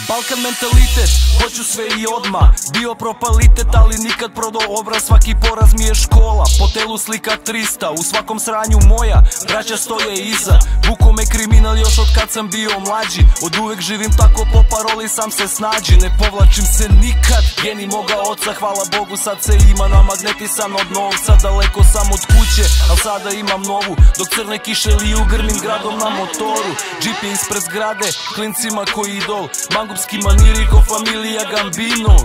Balkan mentalitet, hoću sve i odmah. Bio propalitet, ali nikad prodao obraz. Svaki poraz mi je škola, po telu slika 300. U svakom sranju moja, braća stoje iza. Vuko me kriminal još od kad sam bio mlađi. Od uvek živim tako po paroli, sam se snađi. Ne povlačim se nikad, geni moga oca. Hvala Bogu, sad se ima na magneti sam od novca. Daleko sam od kuće, al sada imam novu. Dok crne kiše liju, grmim gradom na motoru. Džip je ispred zgrade, klincima koji idol. Mangupski maniri ko familija Gambino.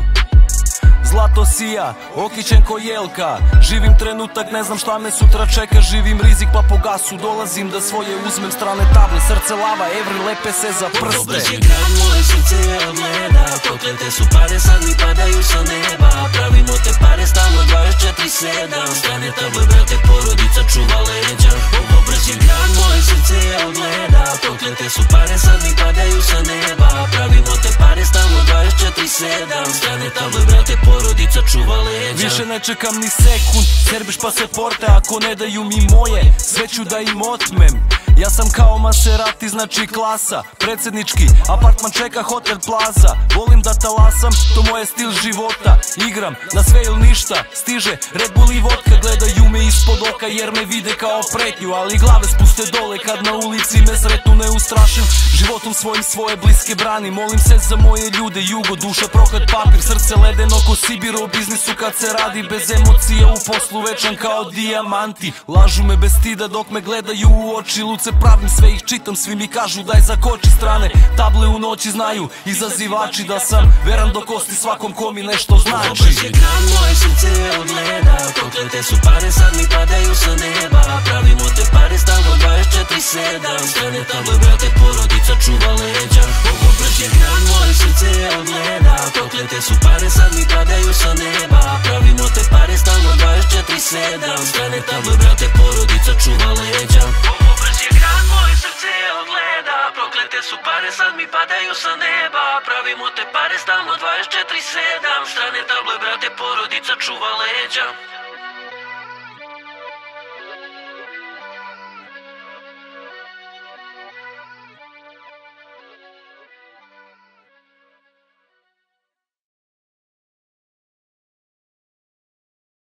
Zlato sija, okićen ko jelka. Živim trenutak, ne znam šta me sutra čeka. Živim rizik pa po gasu dolazim da svoje uzmem. Strane table, srce lava, evri lepe se za prste. Obraz je grad, moje srce je od leda. Proklete su pare, sad mi padaju sa neba. Pravimo te pare stalno 24/7. Strane table, brate, porodica čuva leđa. Obraz je grad, moje srce je od leda. Proklete su pare, sad mi padaju sa neba. Pravimo te pare stalno 24/7. Strane table, brate, porodica čuva leđa. Više ne čekam ni sekund, serbiš pa se porte. Ako ne daju mi moje, sve ću da im otmem. Ja sam kao Maserati, znači klasa. Predsjednički, apartman čeka Hotel Plaza. Volim da talasam, to moje stil života. Igram na sve ili ništa, stiže Red Bull i vodka. Gledaju me ispod oka jer me vide kao pretnju. Ali glave spuste dole kad na ulici me sretnu neustrašen. Životom svojim svoje bliske brani. Molim se za moje ljude, jugo, duša, proklad papir. Srce ledeno ko Sibir, u biznisu kad se radi. Bez emocija u poslu večan kao dijamanti. Lažu me bez stida dok me gledaju u oči. Luce pravim, sve ih čitam, svi mi kažu daj zakoči. Strane table u noći znaju izazivači da sam veran do kosti svakom ko mi nešto znači. Obraz je grad, moje srce je od leda. Proklete su pare, sad mi padaju sa neba. Pravimo te pare stalno 24/7. Strane table, brate, porodica čuva leđa. Obraz je grad, moje srce je od leda. Proklete su pare, sad mi padaju sa neba. Pravimo te pare stalno 24/7. Strane table, brate, porodica čuva leđa. Obraz je grad, moje srce je od leda. Proklete su pare, sad mi padaju sa neba. Pravimo te pare stalno 24/7. Strane table, brate, porodica čuva leđa.